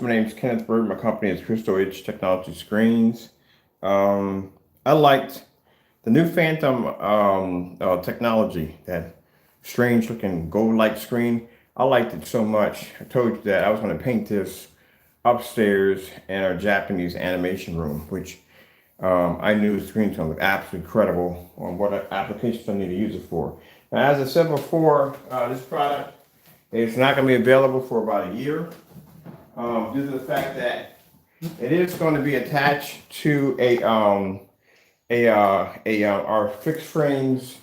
My name is Kenneth Bird. My company is Crystal Edge Technology Screens. I liked the new Phantom technology, that strange looking gold light screen. I liked it so much. I told you that I was going to paint this upstairs in our Japanese animation room, which I knew the screen's going to look absolutely incredible on what applications I need to use it for. Now, as I said before, this product is not going to be available for about a year. Due to the fact that it is going to be attached to our fixed frames,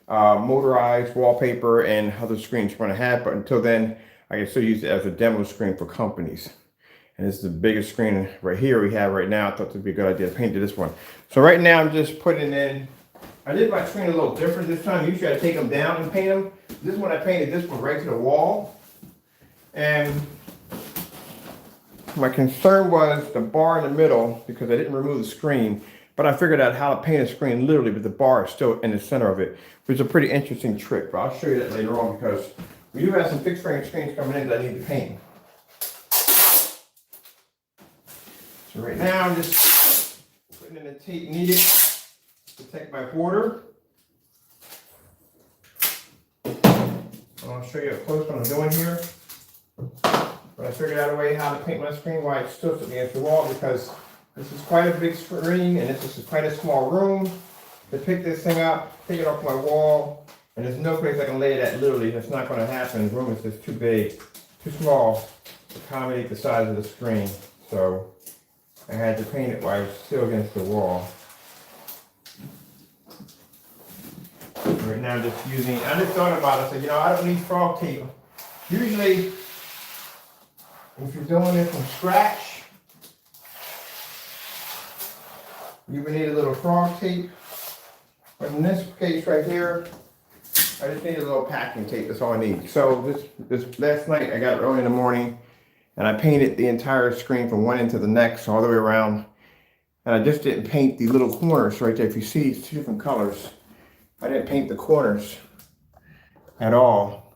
motorized wallpaper, and other screens we're going to have. But until then, I can still use it as a demo screen for companies. And this is the biggest screen right here we have right now. I thought it'd be a good idea to paint this one. So right now I'm just putting in. I did my screen a little different this time. Usually I take them down and paint them. This one I painted this one right to the wall, and my concern was the bar in the middle because I didn't remove the screen, but I figured out how to paint a screen literally, but the bar is still in the center of it, which is a pretty interesting trick. But I'll show you that later on because we do have some fixed frame screens coming in that I need to paint. So right now I'm just putting in the tape needed to protect my border. I'll show you up close what I'm doing here. But I figured out a way how to paint my screen while it's still against the wall, because this is quite a big screen and this is quite a small room. To pick this thing up, take it off my wall, and there's no place I can lay it at. Literally, that's not going to happen. The room is just too big, too small to accommodate the size of the screen. So I had to paint it while it's still against the wall. Right now, just using, I just thought about it. I said, you know, I don't need frog tape. Usually, if you're doing it from scratch, you would need a little frog tape. But in this case right here, I just need a little packing tape. That's all I need. So this last night, I got it early in the morning, and I painted the entire screen from one end to the next, all the way around. And I just didn't paint the little corners right there. If you see, it's two different colors. I didn't paint the corners at all.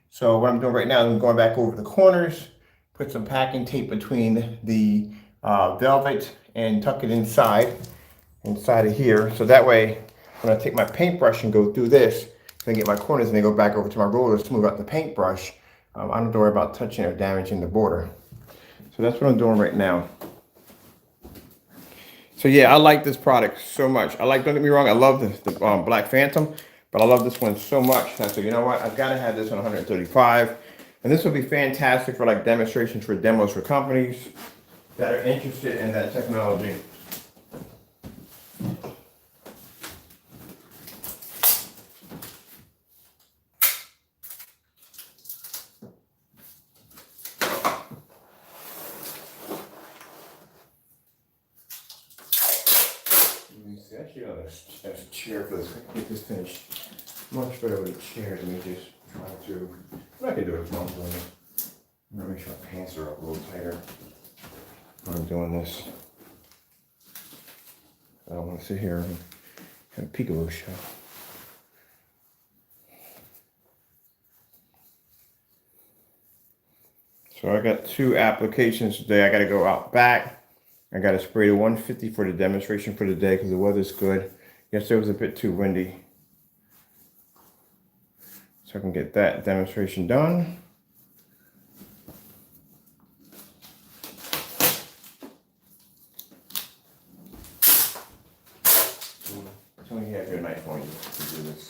So what I'm doing right now is I'm going back over the corners, put some packing tape between the velvet and tuck it inside of here. So that way, when I take my paintbrush and go through this, then get my corners and then go back over to my roller to smooth out the paintbrush, I don't have to worry about touching or damaging the border. So that's what I'm doing right now. So yeah, I like this product so much. Don't get me wrong, I love the Black Phantom, but I love this one so much. And I said, you know what, I've got to have this on 135. And this will be fantastic for like demonstrations, for demos for companies that are interested in that technology. Actually, a chair for this. Get this finished much better with a chair than me just trying to. I can do it while I'm doing it. I'm gonna make sure my pants are up a little tighter while I'm doing this. I don't want to sit here and have a peekaboo show. So I got two applications today. I got to go out back. I got to spray the 150 for the demonstration for the day because the weather's good. Yesterday was a bit too windy. So I can get that demonstration done. Tell me you have your knife on you to do this.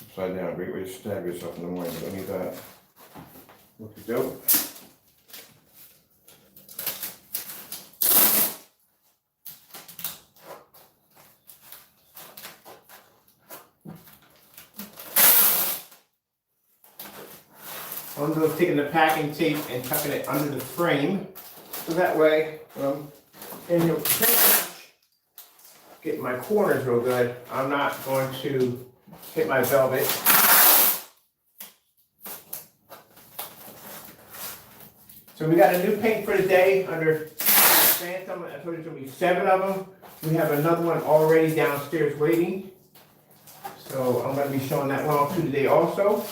Upside down, great way to stab yourself in the morning. You don't need that. Look dope. I'm going to be taking the packing tape and tucking it under the frame, so that way, and you'll get my corners real good. I'm not going to hit my velvet. So we got a new paint for the day under Phantom. I told you there's going to be 7 of them. We have another one already downstairs waiting. So I'm going to be showing that one off to today also.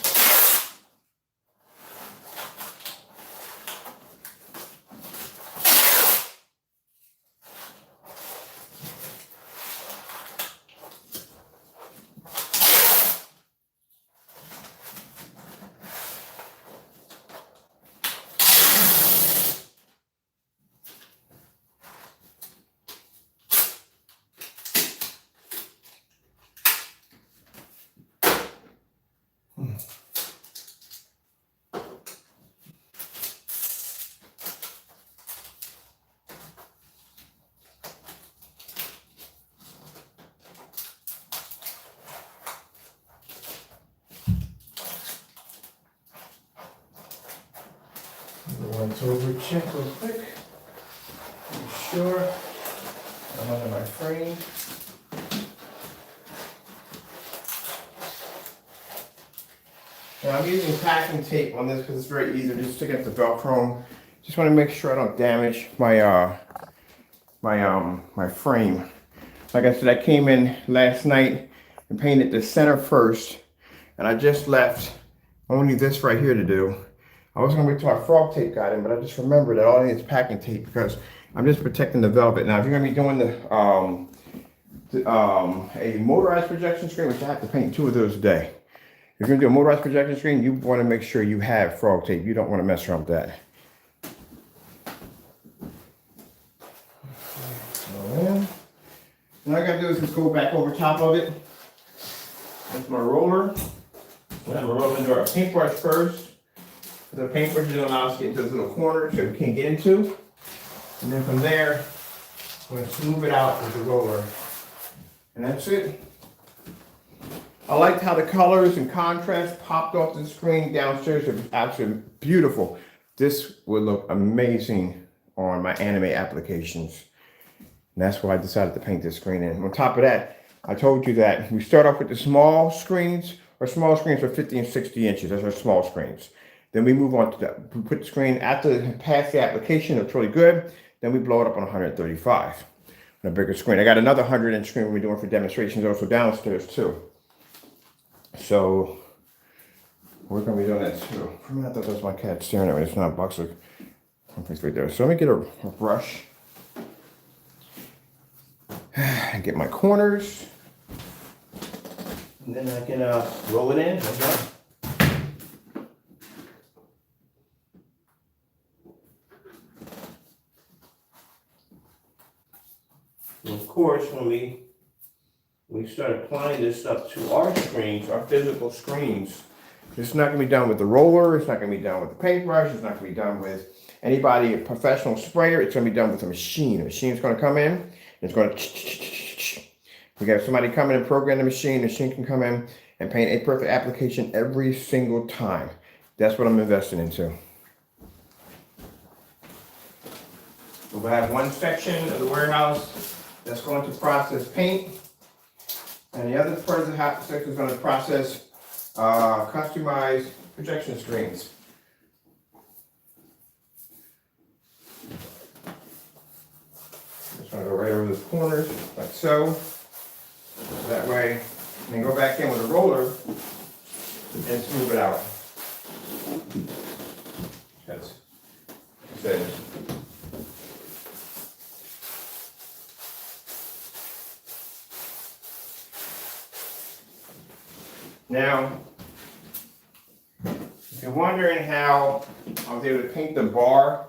once over check real quick. Make sure I'm under my frame. Now I'm using packing tape on this because it's very easy. Just stick it to Velcro. Just want to make sure I don't damage my my frame. Like I said, I came in last night and painted the center first, and I just left only this right here to do. I was gonna wait till our frog tape got in, but I just remembered that all I need is packing tape because I'm just protecting the velvet. Now, if you're gonna be doing a motorized projection screen, which I have to paint 2 of those a day. If you're gonna do a motorized projection screen, you want to make sure you have frog tape. You don't want to mess around with that. Now all I gotta do is just go back over top of it. That's my roller. I'm gonna roll into our paintbrush first. The paintbrush doesn't allow us to get into those little corners that we can't get into. And then from there, I'm gonna smooth it out with the roller. And that's it. I liked how the colors and contrast popped off the screen downstairs. It was absolutely beautiful. This would look amazing on my anime applications. And that's why I decided to paint this screen in. On top of that, I told you that we start off with the small screens. Our small screens are 50 and 60 inches. Those are small screens. Then we move on to we put the screen after past the application. It's really good. Then we blow it up on 135 on a bigger screen. I got another 100-inch screen we're doing for demonstrations also downstairs too. So we're gonna be doing that too. For a minute, I thought that was my cat staring at me. It's not a box of something's right there. So let me get a brush and get my corners. And then I can roll it in. Okay. And of course, when we start applying this stuff to our screens, our physical screens, it's not going to be done with the roller. It's not going to be done with the paintbrush. It's not going to be done with anybody, a professional sprayer. It's going to be done with a machine. The machine's going to come in. And it's going to. We got somebody come in and program the machine. The machine can come in and paint a perfect application every single time. That's what I'm investing into. We'll have one section of the warehouse that's going to process paint. And the other part of the half section is going to process customized projection screens. Just going to go right over the corners, like so. That way, and then go back in with a roller and smooth it out. That's it. Now, if you're wondering how I was able to paint the bar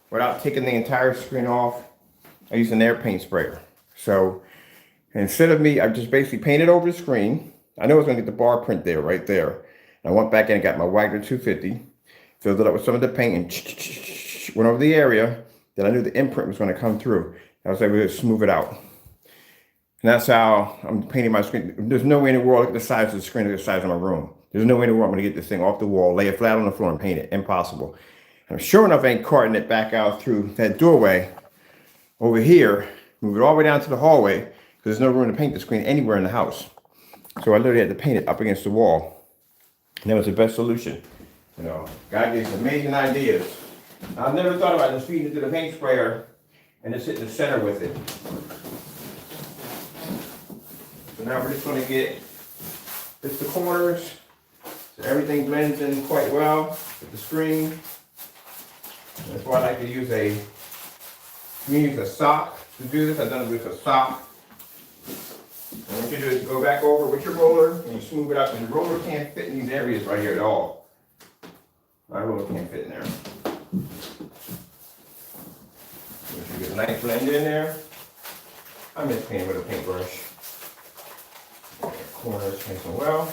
without taking the entire screen off, I used an air paint sprayer. So instead of me, I just basically painted over the screen. I know I was going to get the bar print there, right there. And I went back in and got my Wagner 250, filled it up with some of the paint and went over the area that I knew the imprint was going to come through. I was able to smooth it out. And that's how I'm painting my screen. There's no way in the world, look at the size of the screen, look at the size of my room. There's no way in the world I'm gonna get this thing off the wall, lay it flat on the floor and paint it. Impossible. And sure enough, I ain't carting it back out through that doorway over here, move it all the way down to the hallway, because there's no room to paint the screen anywhere in the house. So I literally had to paint it up against the wall. And that was the best solution. You know, God gives amazing ideas. I've never thought about just feeding it to the paint sprayer and just hitting the center with it. So now we're just going to get just the corners so everything blends in quite well with the screen. That's why I like to use a sock to do this. I've done it with a sock. And what you do is go back over with your roller and you smooth it out. And the roller can't fit in these areas right here at all. My roller can't fit in there. If you get a nice blend in there, I'm just painting with a paintbrush. Corners nice and well.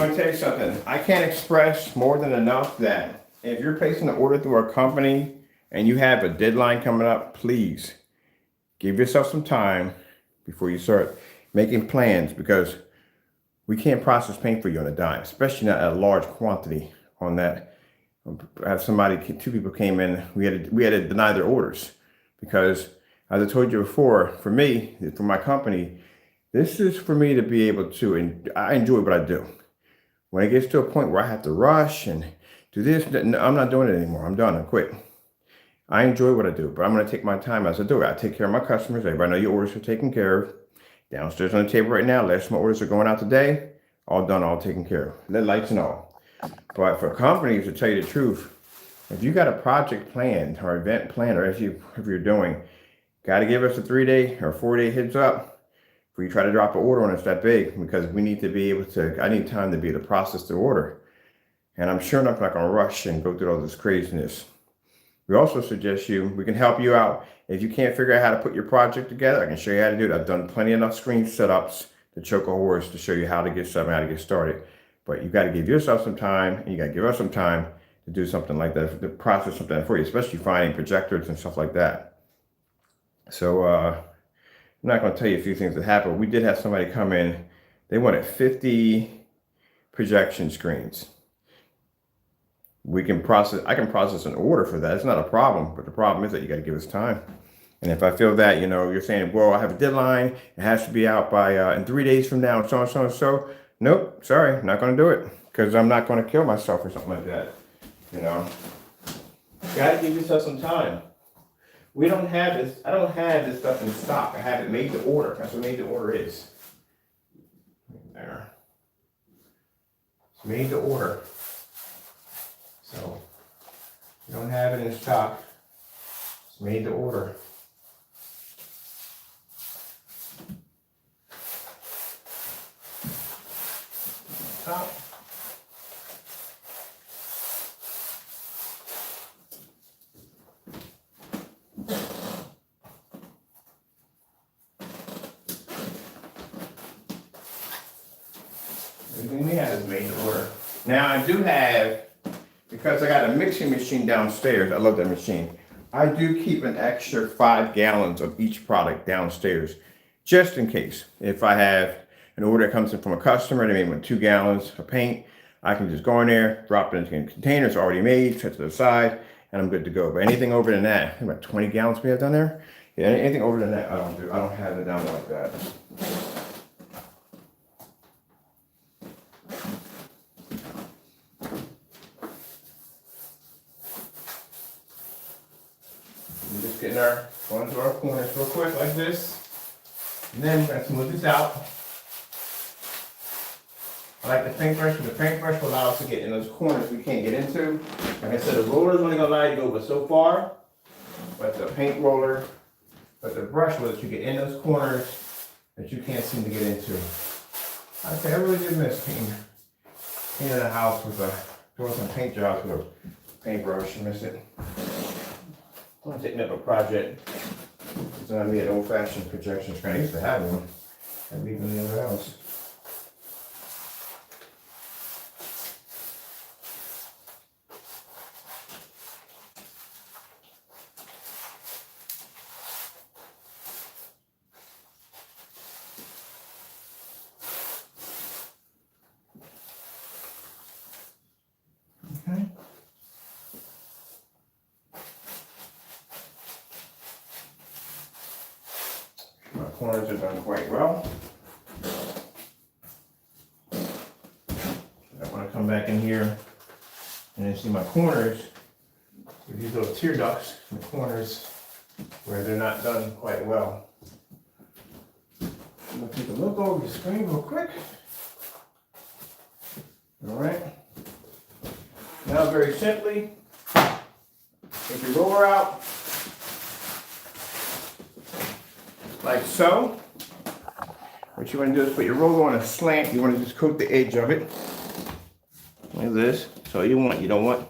gonna tell you something. I can't express more than enough that if you're placing an order through our company and you have a deadline coming up, please give yourself some time before you start making plans, because we can't process paint for you on a dime, especially not at a large quantity on that. I have two people came in, we had to deny their orders because, as I told you before, for me, for my company, this is for me to be able to, and I enjoy what I do. When it gets to a point where I have to rush and do this, I'm not doing it anymore. I'm done. I quit. I enjoy what I do, but I'm going to take my time as I do it. I take care of my customers. Everybody know your orders are taken care of. Downstairs on the table right now, last my orders are going out today. All done, all taken care of. Lit lights and all. But for companies, to tell you the truth, if you got a project planned or event planned, or if you're doing, got to give us a 3-day or 4-day heads up before you try to drop an order on us that big, because we need to be able to, I need time to be able to process the order. And I'm sure enough not going to rush and go through all this craziness. We also suggest we can help you out. If you can't figure out how to put your project together, I can show you how to do it. I've done plenty enough screen setups to choke a horse to show you how to get something, how to get started. But you got to give yourself some time, and you got to give us some time to do something like that, to process something for you, especially finding projectors and stuff like that. So I'm not going to tell you a few things that happened. We did have somebody come in. They wanted 50 projection screens. I can process an order for that. It's not a problem, but the problem is that you got to give us time. And if I feel that, you're saying, well, I have a deadline, it has to be out by in 3 days from now, and so on, so on, so. Nope, sorry, I'm not going to do it, because I'm not going to kill myself or something like that. You got to give yourself some time. We don't have this. I don't have this stuff in stock. I have it made to order. That's what made to order is. There. It's made to order. So, you don't have it in stock. It's made to order. Top. Everything we have is made to order. Now I do have, because I got a mixing machine downstairs, I love that machine. I do keep an extra 5 gallons of each product downstairs, just in case. If I have an order that comes in from a customer, they may want 2 gallons of paint, I can just go in there, drop it into containers already made, set to the side, and I'm good to go. But anything over than that, I think about 20 gallons we have down there. Yeah, anything over than that, I don't do. I don't have it down like that. I'm just getting going to our corners real quick like this, and then we're gonna smooth this out. I like the paintbrush, because the paintbrush will allow us to get in those corners we can't get into. Like I said, the roller is only going to allow you to go but so far, but the the brush will let you get in those corners that you can't seem to get into. I say I really did miss painting the house with doing some paint jobs with a paintbrush. I miss it. I'm going to take another project. It's going to be an old-fashioned projection screen. I used to have one. I leave in the other house. Okay. My corners are done quite well. I want to come back in here and then see my corners. With these little tear ducts in the corners where they're not done quite well. I'm going to take a look over the screen real quick. All right. Now, very simply, take your roller out, like so. What you want to do is put your roller on a slant. You want to just coat the edge of it, like this. So you want. You don't want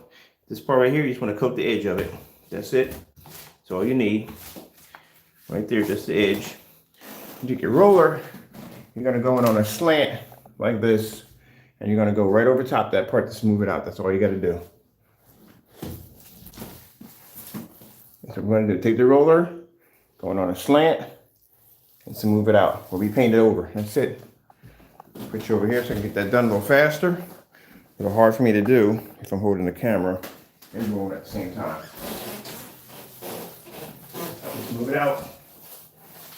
this part right here. You just want to coat the edge of it. That's it. That's all you need. Right there, just the edge. You take your roller. You're going to go in on a slant like this. And you're gonna go right over top that part to smooth it out. That's all you gotta do. So we're gonna do, take the roller, going on a slant, and smooth it out. We'll be painted over. That's it. Put you over here so I can get that done a little faster. A little hard for me to do if I'm holding the camera and rolling at the same time. Smooth it out.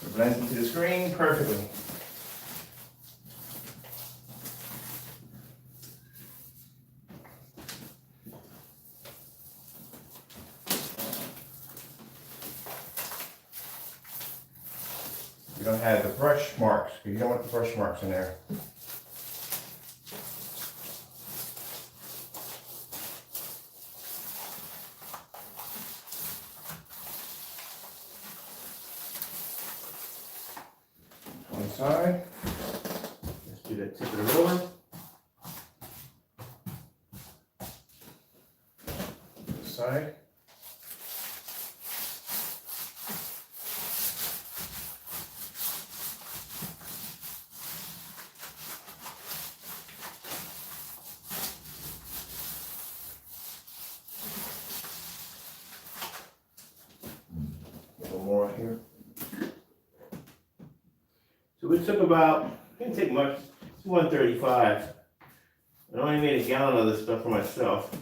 It blends into the screen perfectly. You don't have the brush marks, because you don't want the brush marks in there. One side. Let's do that tip of the roller. This side. More here. So it took about, didn't take much, it's 135. I only made a gallon of this stuff for myself.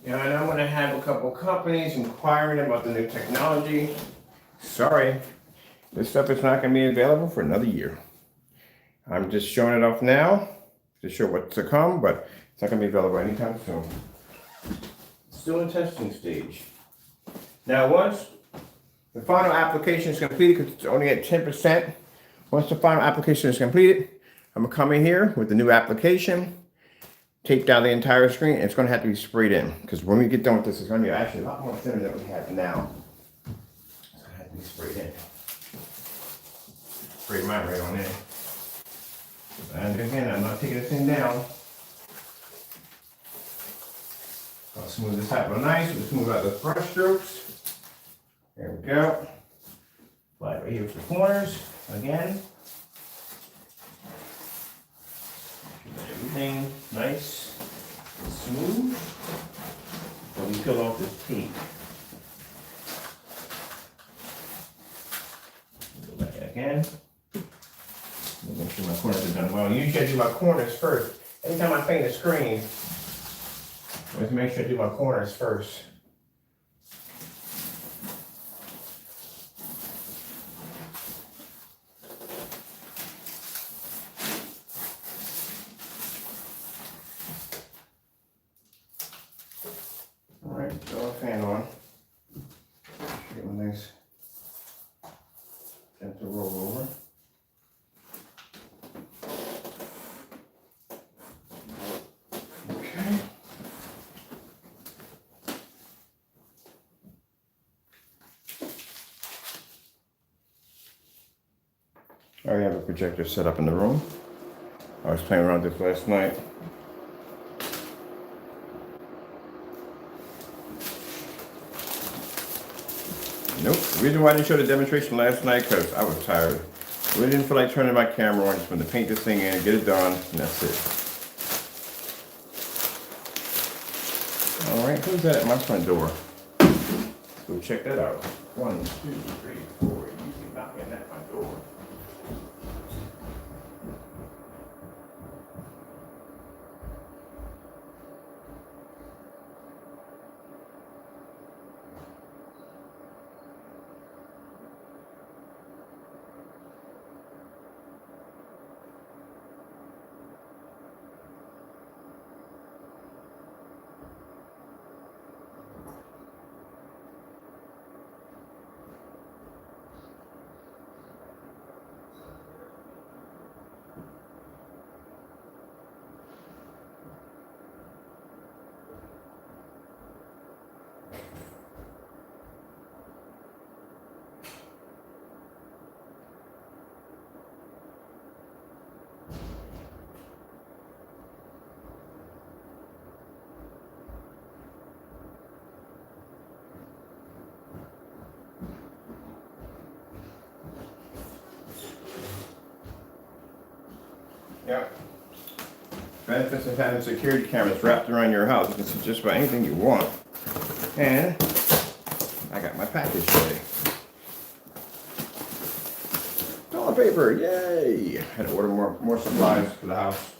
Yeah, and I'm gonna have a couple companies inquiring about the new technology. Sorry, this stuff is not gonna be available for another year. I'm just showing it off now to show what's to come, but it's not gonna be available anytime soon. Still in testing stage. Now, once the final application is completed, because it's only at 10%, once the final application is completed, I'm gonna come in here with the new application, tape down the entire screen, and it's gonna have to be sprayed in, because when we get done with this, it's gonna be actually a lot more thinner than we have now. It's gonna have to be sprayed in. Spray mine right on in. And again, I'm not taking this thing down. I'll smooth this out real nice. We'll smooth out the brush strokes. There we go. Apply it right here for the corners again. Everything nice and smooth. When we peel off this tape. Go back again. Make sure my corners are done well. Usually I do my corners first. Anytime I paint the screen, I always make sure I do my corners first. Alright, throw a fan on. Get one nice gentle roll over. Okay. I already have a projector set up in the room. I was playing around with this last night. Nope. The reason why I didn't show the demonstration last night, because I was tired. I really didn't feel like turning my camera on. Just wanted to paint this thing in, get it done, and that's it. Alright, who's that at my front door? Let's go check that out. 1, 2, 3, 4. Easy knocking at my door. Yep. Benefits of having security cameras wrapped around your house. You can see just about anything you want. And I got my package today. Toilet paper, yay! I had to order more supplies for the house.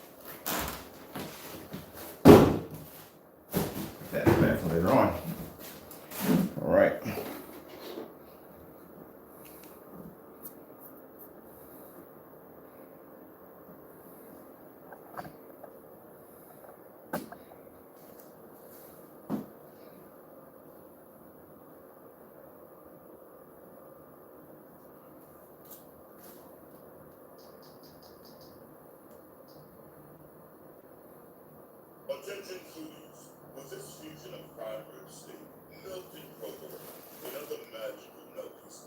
That's back for later on. All right. Attention foodies, with this fusion of prime rib steak, melted cocoa, and other magical nuggets.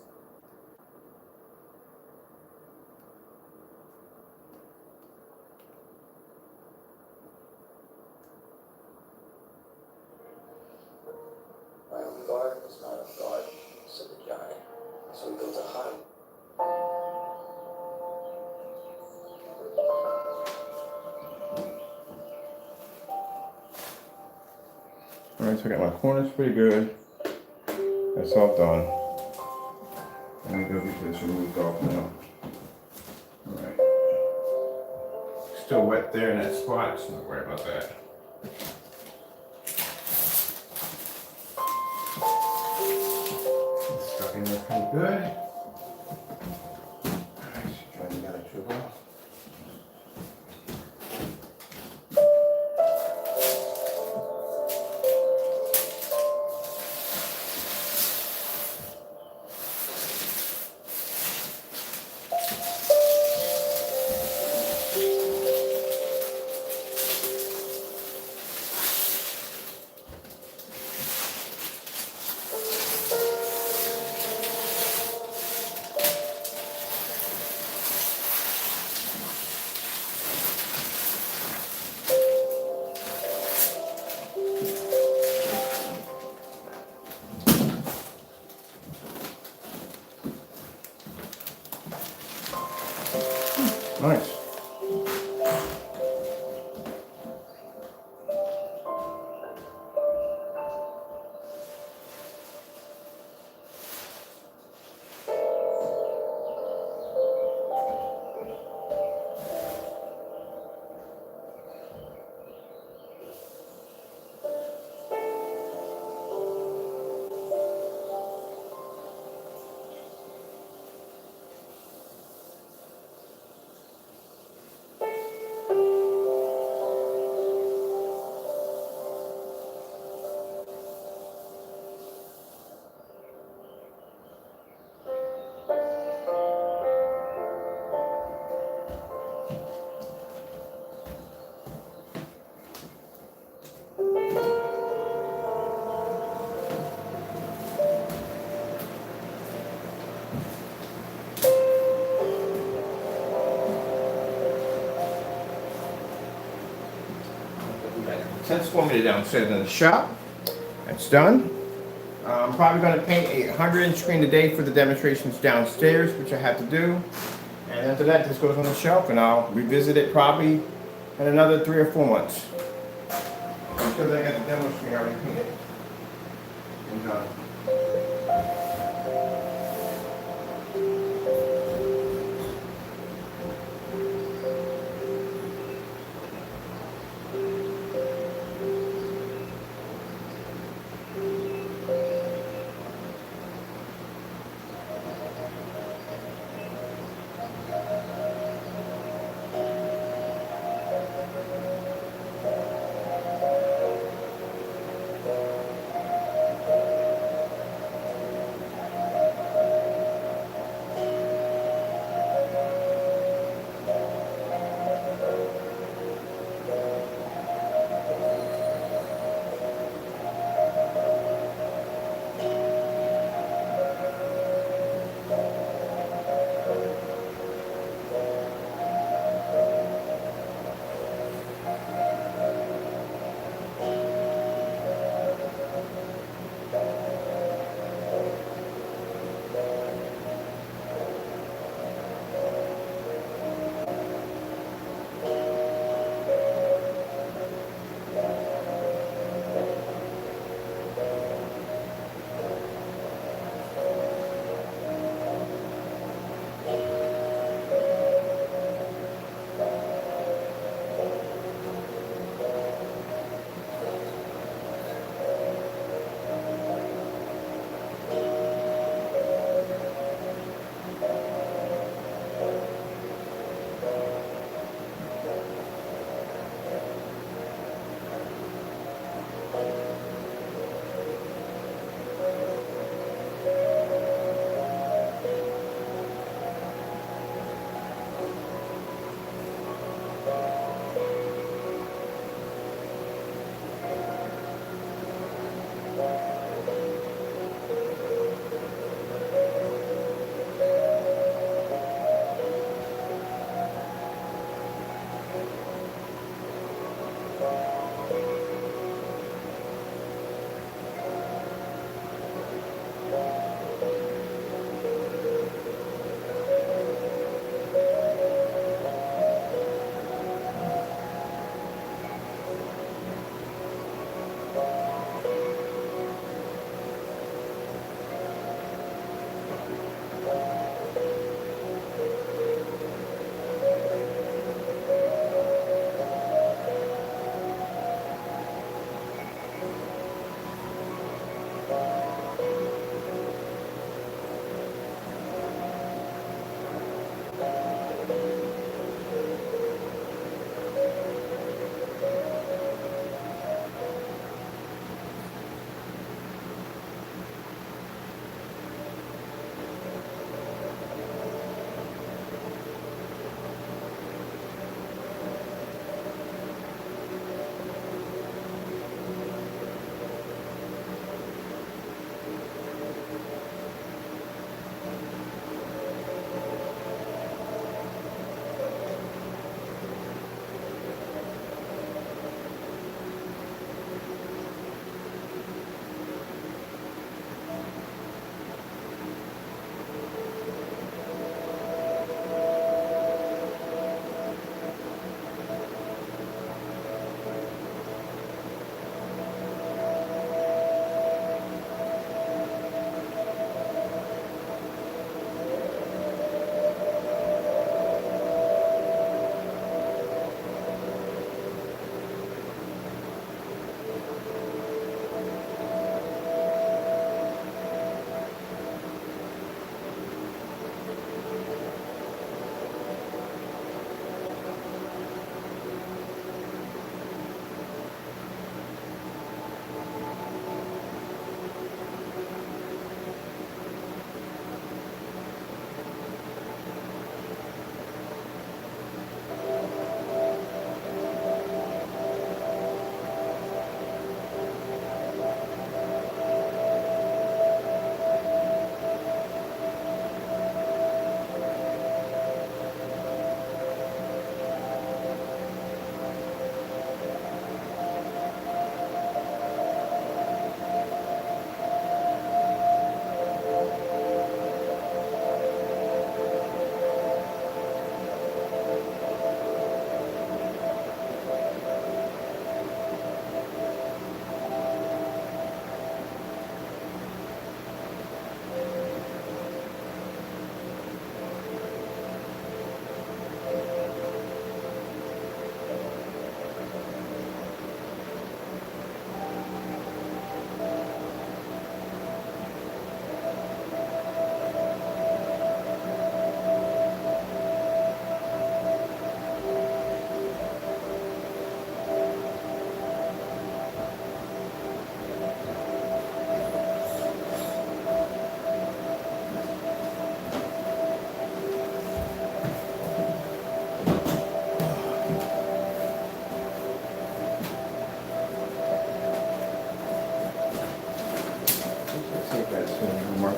My own garden is not a garden, said the giant. So he built a hut. All right, so I got my corners pretty good. That's all done. Let me go get this removed off now. All right. Still wet there in that spot, so don't worry about that. It's stuck in there pretty good. All right, so trying to get it too well. Nice. Since for me downstairs in the shop, that's done. I'm probably going to paint a 100-inch screen today for the demonstrations downstairs, which I have to do. And after that, this goes on the shelf, and I'll revisit it probably in another 3 or 4 months. Because I got the demo screen already painted and done.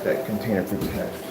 that container for test.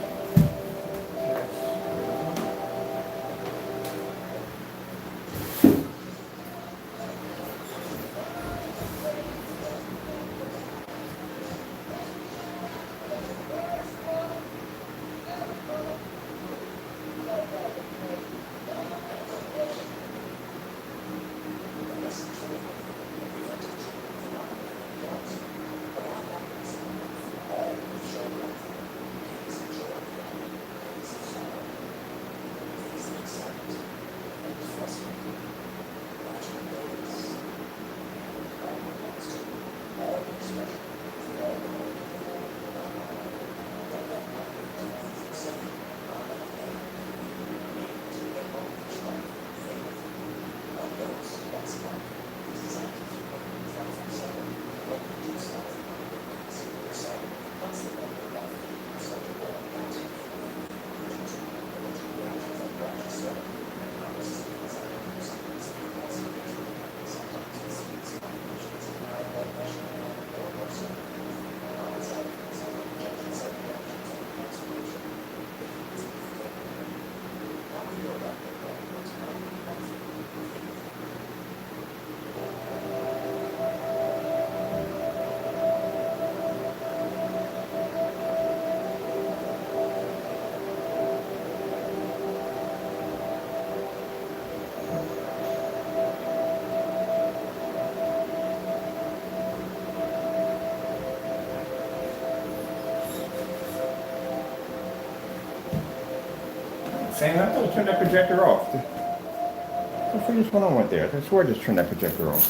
Sam, I thought I turned that projector off. What the just went on with there? I swear I just turned that projector off.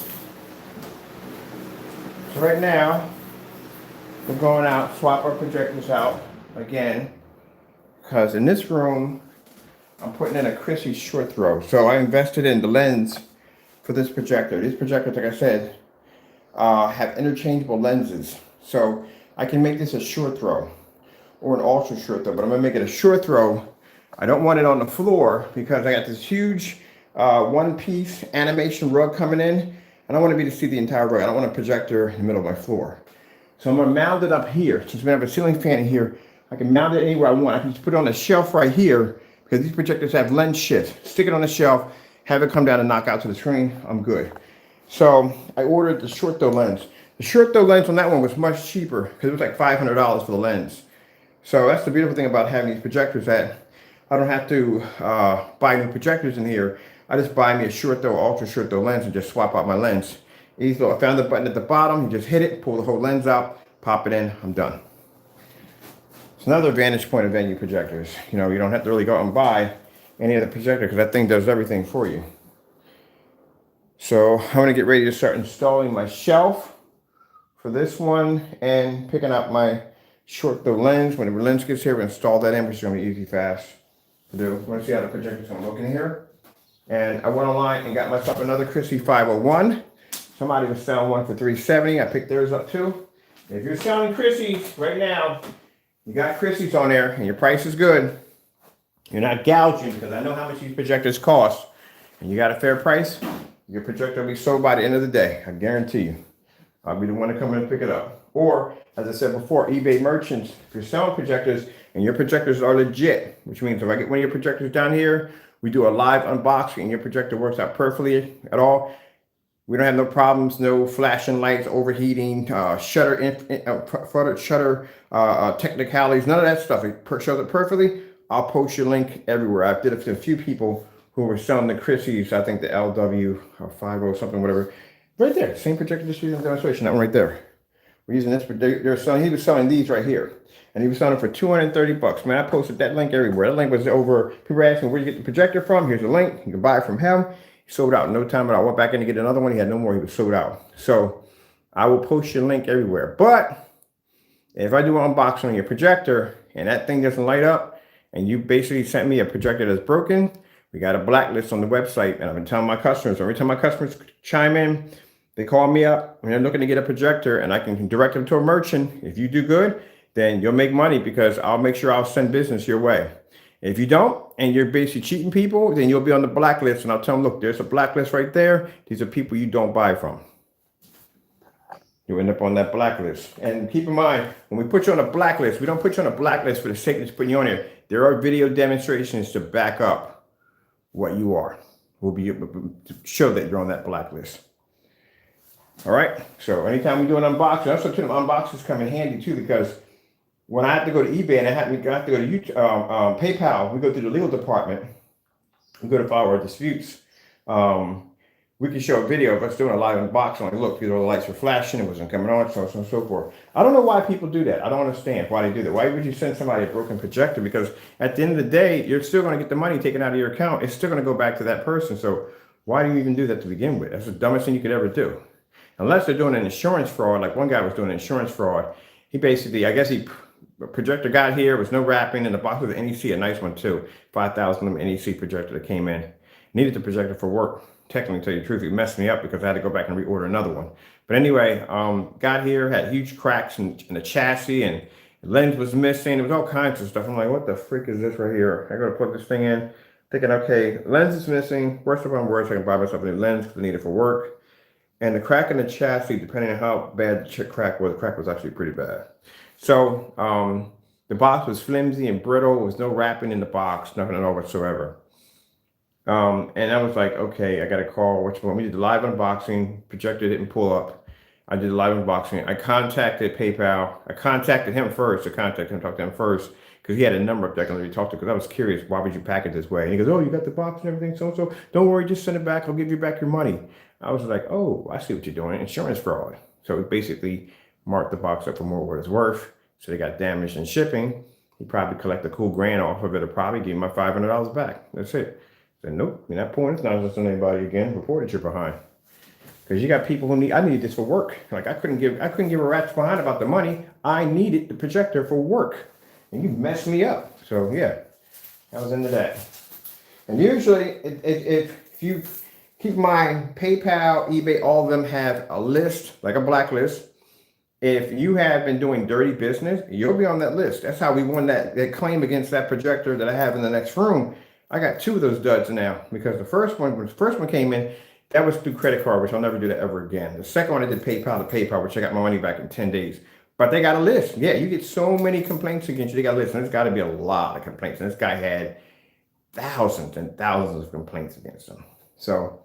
So right now, we're going out, swap our projectors out again, because in this room, I'm putting in a Chrissy short throw. So I invested in the lens for this projector. These projectors, like I said, have interchangeable lenses. So I can make this a short throw or an ultra short throw, but I'm gonna make it a short throw. I don't want it on the floor because I got this huge one-piece animation rug coming in, and I want to be able to see the entire rug. I don't want a projector in the middle of my floor. So I'm going to mount it up here. Since we have a ceiling fan in here, I can mount it anywhere I want. I can just put it on a shelf right here because these projectors have lens shift. Stick it on the shelf, have it come down and knock out to the screen. I'm good. So I ordered the short throw lens. The short throw lens on that one was much cheaper because it was like $500 for the lens. So that's the beautiful thing about having these projectors, that I don't have to buy new projectors in here. I just buy me a short throw, ultra short throw lens and just swap out my lens. Easy. I found the button at the bottom. You just hit it, pull the whole lens out, pop it in. I'm done. It's another advantage point of Venue projectors. You know, you don't have to really go out and buy any other projector because that thing does everything for you. So I'm going to get ready to start installing my shelf for this one and picking up my short throw lens. When the lens gets here, we'll install that in, which is going to be easy, fast to do. Want to see how the projector's going to look in here? And I went online and got myself another Chrissy 501. Somebody was selling one for $370. I picked theirs up too. If you're selling Chrissy's right now, you got Chrissy's on there and your price is good, you're not gouging, because I know how much these projectors cost, and you got a fair price, your projector will be sold by the end of the day. I guarantee you. I'll be the one to come in and pick it up. Or, as I said before, eBay merchants, if you're selling projectors and your projectors are legit, which means if I get one of your projectors down here, we do a live unboxing and your projector works out perfectly at all. We don't have no problems, no flashing lights, overheating, shutter technicalities, none of that stuff. It shows it perfectly. I'll post your link everywhere. I've did it to a few people who were selling the Chrissy's, I think the LW50 something, whatever. Right there, same projector just using demonstration, that one right there. We're using this, but they're selling, he was selling these right here. And he was selling them for 230 bucks. Man, I posted that link everywhere. That link was over, people were asking where you get the projector from. Here's the link, you can buy it from him. He sold out in no time at all. I went back in to get another one, he had no more, he was sold out. So I will post your link everywhere. But if I do an unboxing on your projector and that thing doesn't light up, and you basically sent me a projector that's broken, we got a blacklist on the website. And I've been telling my customers, every time my customers chime in, they call me up and they're looking to get a projector, and I can direct them to a merchant. If you do good, then you'll make money because I'll make sure I'll send business your way. If you don't, and you're basically cheating people, then you'll be on the blacklist, and I'll tell them, look, there's a blacklist right there. These are people you don't buy from. you end up on that blacklist. And keep in mind, when we put you on a blacklist, we don't put you on a blacklist for the sake of just putting you on there. There are video demonstrations to back up what you are. We'll be able to show that you're on that blacklist. All right. So anytime we do an unboxing, also too, unboxings come in handy too, because when I have to go to eBay and I have to go to YouTube, PayPal, we go through the legal department. We go to file our disputes. We can show a video of us doing a live unboxing. Like, look, the lights were flashing, it wasn't coming on, so on and so forth. I don't know why people do that. I don't understand why they do that. Why would you send somebody a broken projector? Because at the end of the day, you're still going to get the money taken out of your account. It's still going to go back to that person. So why do you even do that to begin with? That's the dumbest thing you could ever do. Unless they're doing an insurance fraud, like one guy was doing an insurance fraud. He basically, I guess projector got here, was no wrapping, and the box was an NEC, a nice one too. 5,000 NEC projector that came in. Needed the projector for work. Technically, to tell you the truth, it messed me up because I had to go back and reorder another one. But anyway, got here, had huge cracks in the chassis, and the lens was missing. There was all kinds of stuff. I'm like, what the freak is this right here? I go to plug this thing in, thinking, okay, lens is missing. Worst of all, worst, I can buy myself a new lens because I need it for work. And the crack in the chassis, depending on how bad the crack was actually pretty bad. So the box was flimsy and brittle. There was no wrapping in the box, nothing at all whatsoever. And I was like, okay, I got a call. Which one? We did the live unboxing. Projector didn't pull up. I did the live unboxing. I contacted PayPal. I contacted him first. I contacted him, talked to him first, because he had a number up there I can really talk to. Because I was curious, why would you pack it this way? And he goes, oh, you got the box and everything, so and so. Don't worry, just send it back. I'll give you back your money. I was like, oh, I see what you're doing. Insurance fraud. So it basically marked the box up for more what it's worth. So they got damaged in shipping. He probably collected a cool $1,000 off of it, or probably give my $500 back. That's it. Said, nope, you're not pouring this nonsense on anybody again. Report that you're behind. Because you got people who I needed this for work. Like I couldn't give a rat's behind about the money. I needed the projector for work. And you messed me up. So yeah, I was into that. And usually if you keep in mind, PayPal, eBay, all of them have a list, like a blacklist. If you have been doing dirty business, you'll be on that list. That's how we won that claim against that projector that I have in the next room. I got 2 of those duds now because the first one, when the first one came in, that was through credit card, which I'll never do that ever again. The second one I did PayPal to PayPal, which I got my money back in 10 days. But they got a list. Yeah, you get so many complaints against you. They got a list. And there's got to be a lot of complaints. And this guy had thousands and thousands of complaints against him. So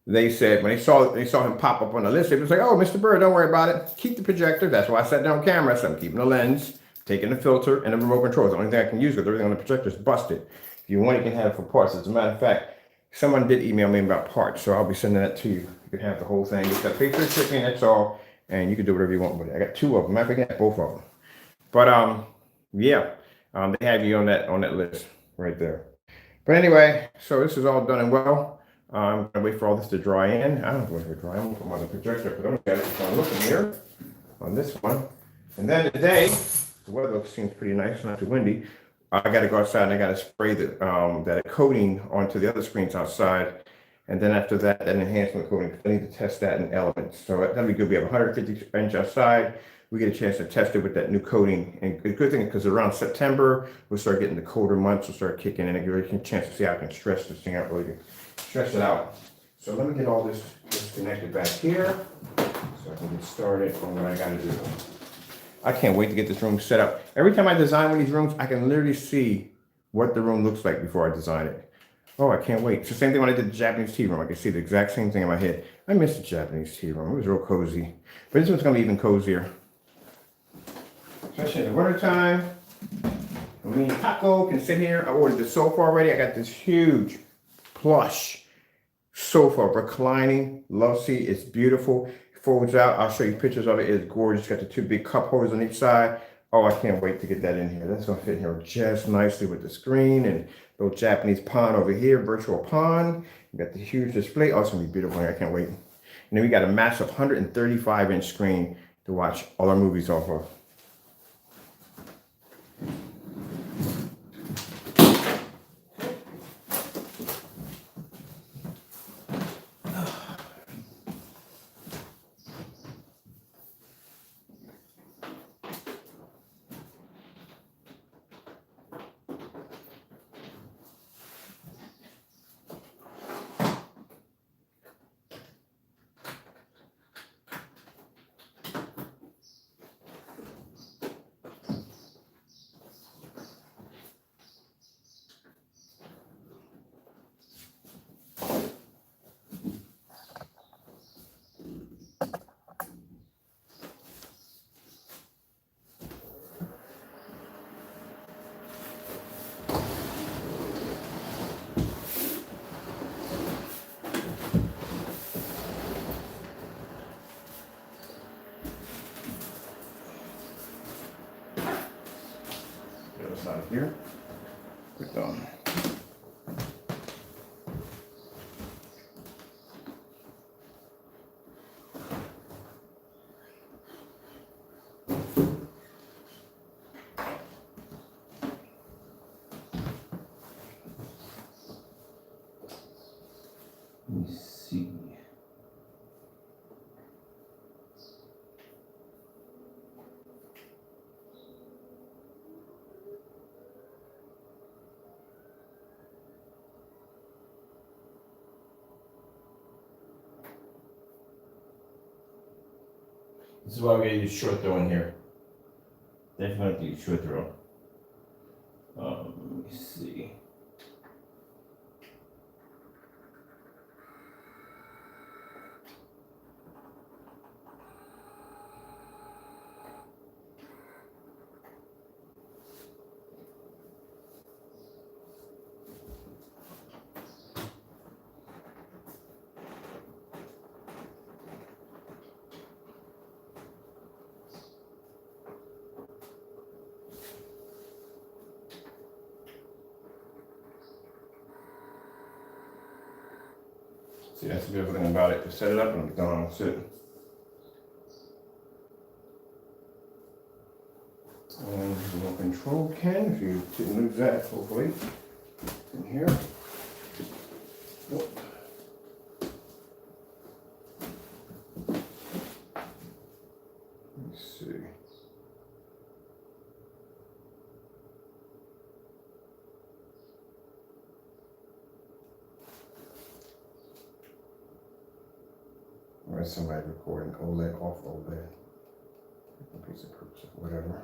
they said when they saw him pop up on the list, they was like, oh, Mr. Bird, don't worry about it. Keep the projector. That's why I sat down on camera. So I'm keeping the lens, taking the filter, and the remote control. It's the only thing I can use because everything on the projector is busted. If you want, you can have it for parts. As a matter of fact, someone did email me about parts, so I'll be sending that to you. You can have the whole thing. It's got pay for the shipping, that's all, and you can do whatever you want with it. I got 2 of them. I forget both of them. But yeah, they have you on that list right there. But anyway, so this is all done and well. I'm gonna wait for all this to dry in. I don't know if it's dry. I'm gonna put my projector because I'm gonna get it looking here on this one. And then today, the weather seems pretty nice, not too windy. I got to go outside and I got to spray that coating onto the other screens outside. And then after that, that enhancement coating, I need to test that in Elements. So that'll be good. We have 150 inch outside. We get a chance to test it with that new coating. And the good thing, because around September, we'll start getting the colder months, will start kicking in, and give a chance to see how I can stretch this thing out, really stretch it out. So let me get all this disconnected back here so I can get started on what I got to do. I can't wait to get this room set up. Every time I design one of these rooms, I can literally see what the room looks like before I design it. Oh, I can't wait. It's the same thing when I did the Japanese tea room. I can see the exact same thing in my head. I miss the Japanese tea room. It was real cozy. But this one's going to be even cozier. Especially in the wintertime. Me and Taco can sit here. I ordered the sofa already. I got this huge plush sofa, reclining, love seat. It's beautiful. Folds out. I'll show you pictures of it. It's gorgeous. Got the 2 big cup holders on each side. Oh, I can't wait to get that in here. That's gonna fit in here just nicely with the screen and little Japanese pond over here, virtual pond. You got the huge display. Oh, it's gonna be beautiful. I can't wait. And then we got a massive 135 inch screen to watch all our movies off of. here. Put on. Let me see. This is why we gotta use short throw in here. Definitely use short throw. Let me see. See, that's the beautiful thing about it. Just set it up and it's gone. Sit. And a little control can, if you didn't lose that, hopefully. In here. Nope. Let's see. Or somebody recording OLED off OLED. A piece of purchase, whatever.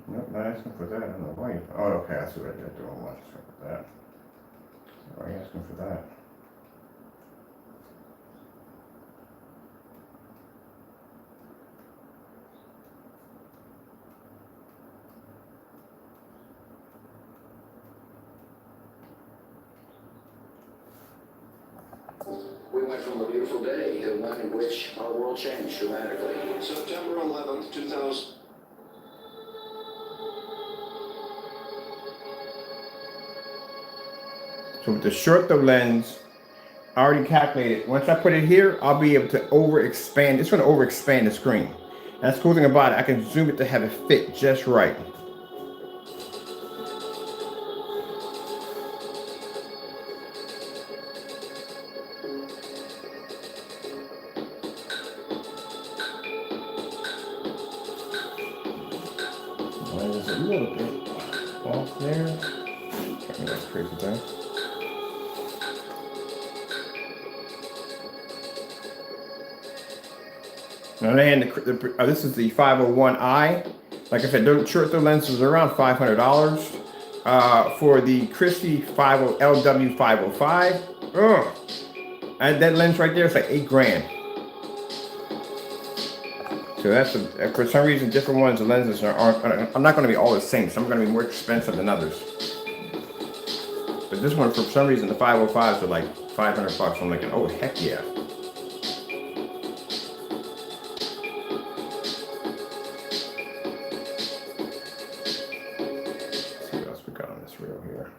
Nope, not asking for that. I don't know why. Oh, okay, I see what I did doing one. Sorry about that. Why are you asking for that? We went from a beautiful day to one in which our world changed dramatically. September 11th, 2000. So with the short throw lens, I already calculated. Once I put it here, I'll be able to overexpand. It's going to overexpand the screen. That's the cool thing about it. I can zoom it to have it fit just right. There's a little bit off there. That's crazy thing. On the other hand, this is the 501i. Like I said, the short throw lens is around $500. For the Christie LW505, and that lens right there is like $8,000. So that's for some reason different ones. The lenses aren't. I'm not going to be all the same. Some are going to be more expensive than others. But this one, for some reason, the 505s are like $500. I'm like, oh heck yeah. Let's see what else we got on this reel here.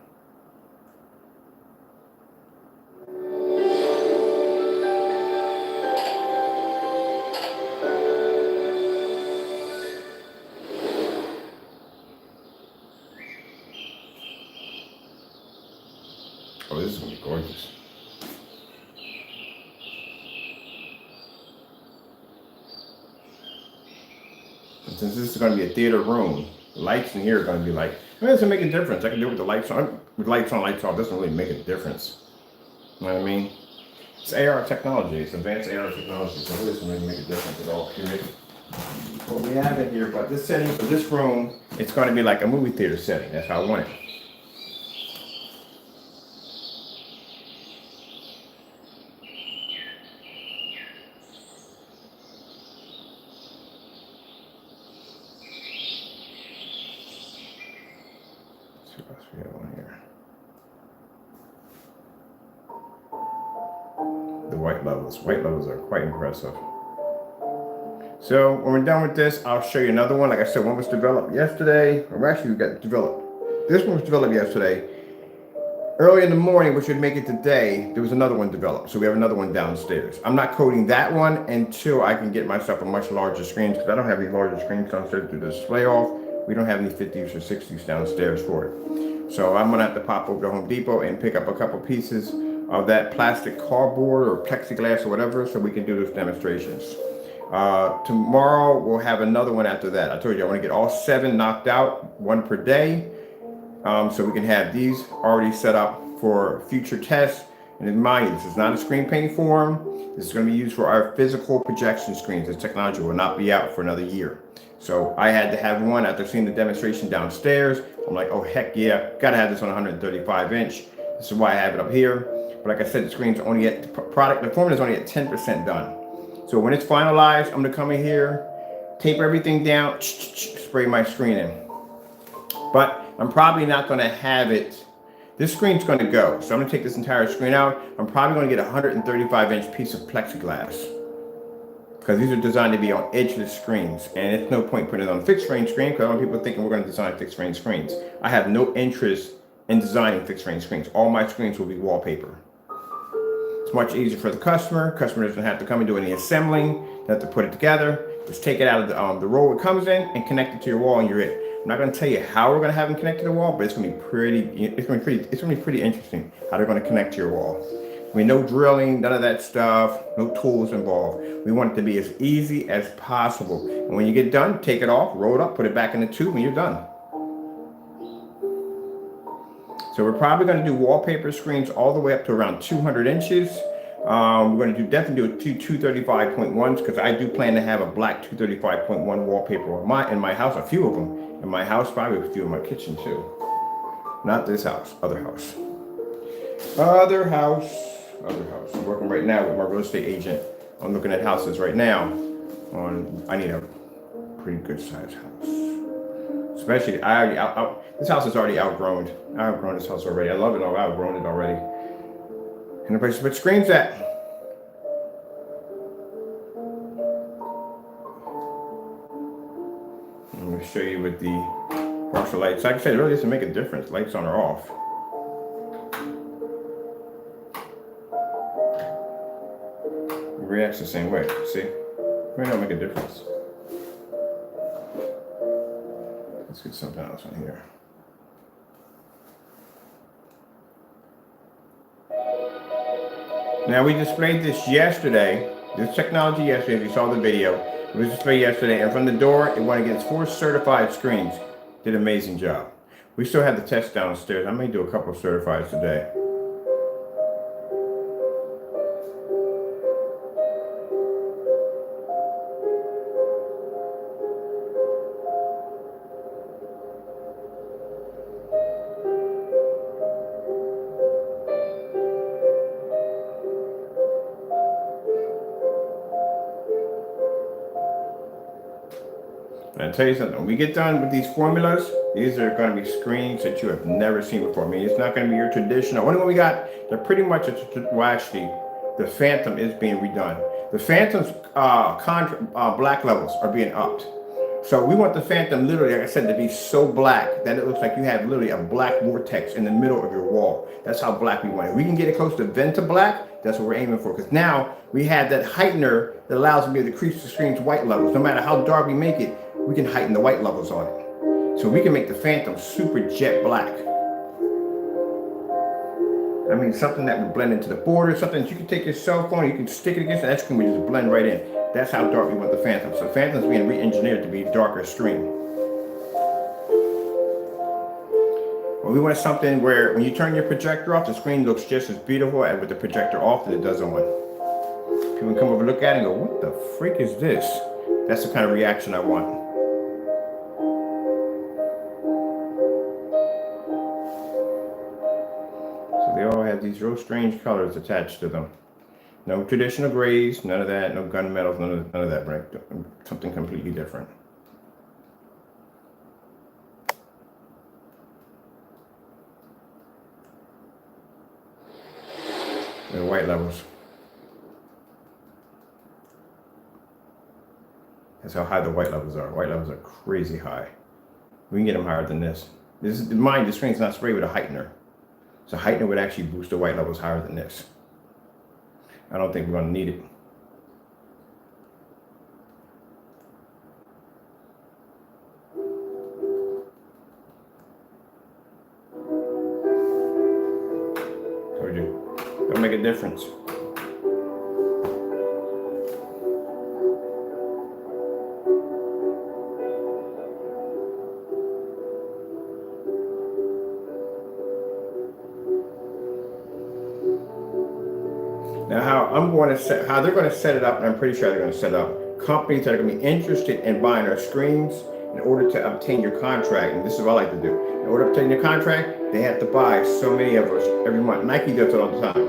Oh, this is going to be gorgeous. And since this is going to be a theater room, the lights in here are going to be like, it doesn't make a difference. I can do it with the lights on. With lights on, lights off, it doesn't really make a difference. You know what I mean? It's AR technology. It's advanced AR technology, so it doesn't really make a difference at all, period. What we have in here, but this setting for this room, it's going to be like a movie theater setting. That's how I want it. Let's see what else we have on here. The white levels. White levels are quite impressive. So when we're done with this, I'll show you another one. Like I said, one was developed yesterday, or actually we got developed. This one was developed yesterday. Early in the morning, which would make it today, there was another one developed. So we have another one downstairs. I'm not coding that one until I can get myself a much larger screen, because I don't have any larger screens downstairs to display off. We don't have any 50s or 60s downstairs for it. So I'm gonna have to pop over to Home Depot and pick up a couple pieces of that plastic cardboard or plexiglass or whatever, so we can do those demonstrations. Tomorrow we'll have another one after that. I told you I want to get all 7 knocked out, 1 per day, so we can have these already set up for future tests. And in mind, this is not a screen painting forum. This is going to be used for our physical projection screens. This technology will not be out for another year. So I had to have one after seeing the demonstration downstairs. I'm like, oh heck yeah, gotta have this on 135 inch. This is why I have it up here. But like I said, the screen's only at the formula is only at 10% done. So when it's finalized, I'm gonna come in here, tape everything down, spray my screen in. But I'm probably not gonna have it, this screen's gonna go. So I'm gonna take this entire screen out. I'm probably gonna get a 135 inch piece of plexiglass, because these are designed to be on edgeless screens. And it's no point putting it on a fixed frame screen, because I want people thinking we're gonna design fixed frame screens. I have no interest in designing fixed frame screens. All my screens will be wallpaper. It's much easier for the customer. Customer doesn't have to come and do any assembling. They have to put it together. Just take it out of the roll it comes in and connect it to your wall, and you're it. I'm not going to tell you how we're going to have them connect to the wall, but it's going to be pretty interesting how they're going to connect to your wall. I mean, no drilling, none of that stuff, no tools involved. We want it to be as easy as possible. And when you get done, take it off, roll it up, put it back in the tube, and you're done. So we're probably going to do wallpaper screens all the way up to around 200 inches. We're going to definitely do 235.1s, because I do plan to have a black 235.1 wallpaper in my house, a few of them. In my house, probably a few in my kitchen too. Not this house, other house. Other house. I'm working right now with my real estate agent. I'm looking at houses right now. I need a pretty good sized house. Especially, this house is already outgrown. I've outgrown this house already. I love it. I've outgrown it already. And the place to put screens at. I'm going to show you with the partial lights. Like I said, it really doesn't make a difference. Lights on or off. It reacts the same way. See? It may not make a difference. Let's get something else on here. Now we displayed this yesterday, this technology yesterday, if you saw the video. It was displayed yesterday, and from the door, it went against 4 certified screens. Did an amazing job. We still have the test downstairs. I may do a couple of certifieds today. I'll tell you something, when we get done with these formulas, these are going to be screens that you have never seen before. I mean, it's not going to be your traditional. Only one we got, they're pretty much, well actually, the Phantom is being redone. The Phantom's black levels are being upped. So we want the Phantom literally, like I said, to be so black that it looks like you have literally a black vortex in the middle of your wall. That's how black we want it. If we can get it close to Venta black, that's what we're aiming for. Because now we have that heightener that allows me to decrease the screen's white levels. No matter how dark we make it, we can heighten the white levels on it. So we can make the Phantom super jet black. I mean, something that would blend into the border, something that you can take your cell phone, you can stick it against, and that screen will just blend right in. That's how dark we want the Phantom. So Phantom's being re-engineered to be a darker screen. Well, we want something where when you turn your projector off, the screen looks just as beautiful as with the projector off that it does on. People can come over and look at it and go, what the freak is this? That's the kind of reaction I want. So they all have these real strange colors attached to them. No traditional grays, none of that, no gunmetals, none of that, right? Something completely different. The white levels. That's how high the white levels are. White levels are crazy high. We can get them higher than this. This is, mind, the screen's not sprayed with a heightener. So heightener would actually boost the white levels higher than this. I don't think we're going to need it. Told you. Don't make a difference. Now, how they're going to set it up, and I'm pretty sure they're going to set up companies that are going to be interested in buying our screens in order to obtain your contract. And this is what I like to do. In order to obtain your contract, they have to buy so many of us every month. Nike does it all the time.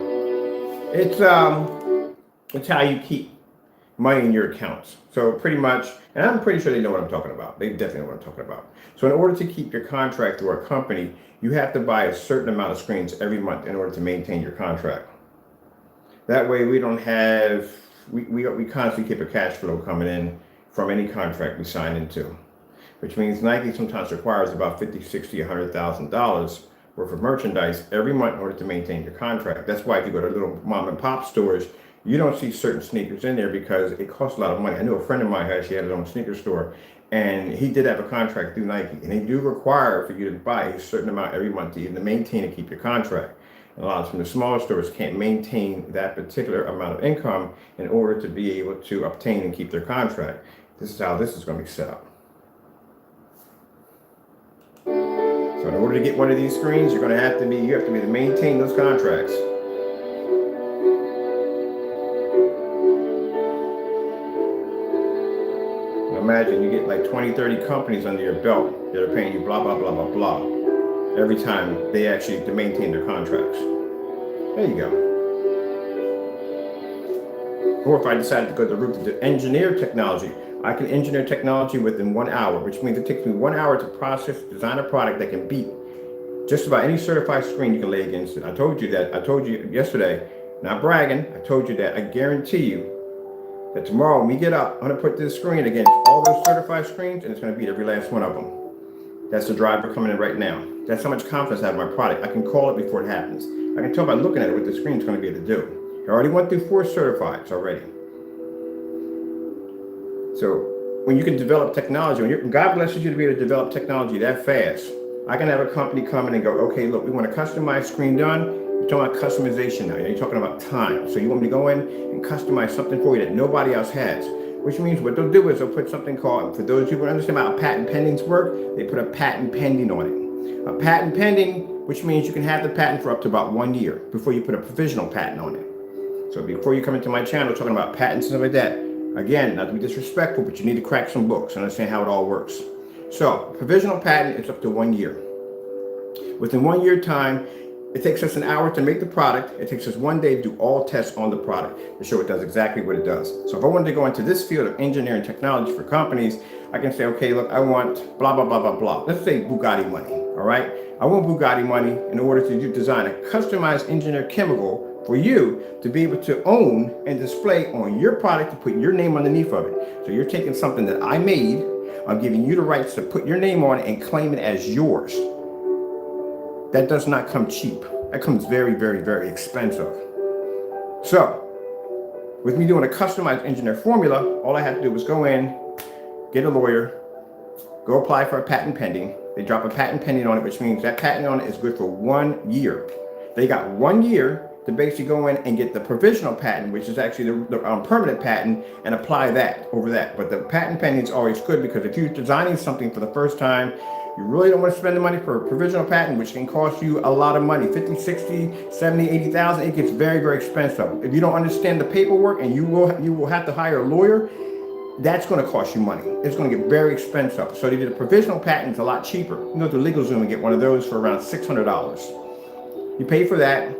It's how you keep money in your accounts. So pretty much, and I'm pretty sure they know what I'm talking about. They definitely know what I'm talking about. So in order to keep your contract through our company, you have to buy a certain amount of screens every month in order to maintain your contract. That way we don't have, we constantly keep a cash flow coming in from any contract we sign into, which means Nike sometimes requires about $50, $60, $100,000 worth of merchandise every month in order to maintain your contract. That's why if you go to little mom and pop stores, you don't see certain sneakers in there because it costs a lot of money. I know a friend of mine who actually had his own sneaker store, and he did have a contract through Nike, and they do require for you to buy a certain amount every month to even maintain and keep your contract. And a lot of the smaller stores can't maintain that particular amount of income in order to be able to obtain and keep their contract. This is how this is going to be set up. So in order to get one of these screens, you have to be to maintain those contracts. Imagine you get like 20, 30 companies under your belt that are paying you blah, blah, blah, blah, blah every time they actually to maintain their contracts. There you go. Or if I decided to go the route to engineer technology, I can engineer technology within 1 hour, which means it takes me 1 hour to process, design a product that can beat just about any certified screen you can lay against it. I told you that. I told you yesterday, not bragging, I told you that. I guarantee you that tomorrow when we get up, I'm going to put this screen against all those certified screens, and it's going to beat every last one of them. That's the driver coming in right now. That's how much confidence I have in my product. I can call it before it happens. I can tell by looking at it what the screen's going to be able to do. I already went through 4 certifieds already. So when you can develop technology, when God blesses you to be able to develop technology that fast, I can have a company come in and go, okay, look, we want a customized screen done. You're talking about customization now. You're talking about time. So you want me to go in and customize something for you that nobody else has. Which means what they'll do is they'll put something called, for those of you who understand how patent pendings work, they put a patent pending on it. A patent pending, which means you can have the patent for up to about 1 year before you put a provisional patent on it. So before you come into my channel talking about patents and stuff like that, again, not to be disrespectful, but you need to crack some books and understand how it all works. So provisional patent is up to 1 year. Within 1 year time, it takes us an hour to make the product. It takes us 1 day to do all tests on the product to show it does exactly what it does. So if I wanted to go into this field of engineering technology for companies, I can say, okay, look, I want blah, blah, blah, blah, blah. Let's say Bugatti money, all right? I want Bugatti money in order to design a customized engineered chemical for you to be able to own and display on your product to put your name underneath of it. So you're taking something that I made, I'm giving you the rights to put your name on it and claim it as yours. That does not come cheap. That comes very, very, very expensive. So, with me doing a customized engineer formula, all I had to do was go in, get a lawyer, go apply for a patent pending. They drop a patent pending on it, which means that patent on it is good for 1 year. They got 1 year to basically go in and get the provisional patent, which is actually the permanent patent, and apply that over that. But the patent pending is always good because if you're designing something for the first time, you really don't want to spend the money for a provisional patent, which can cost you a lot of money, 50, 60, 70, 80,000. It gets very, very expensive. If you don't understand the paperwork, and you will have to hire a lawyer, that's going to cost you money. It's going to get very expensive. So they did a provisional patent, a lot cheaper. You go to LegalZoom and get one of those for around $600. You pay for that.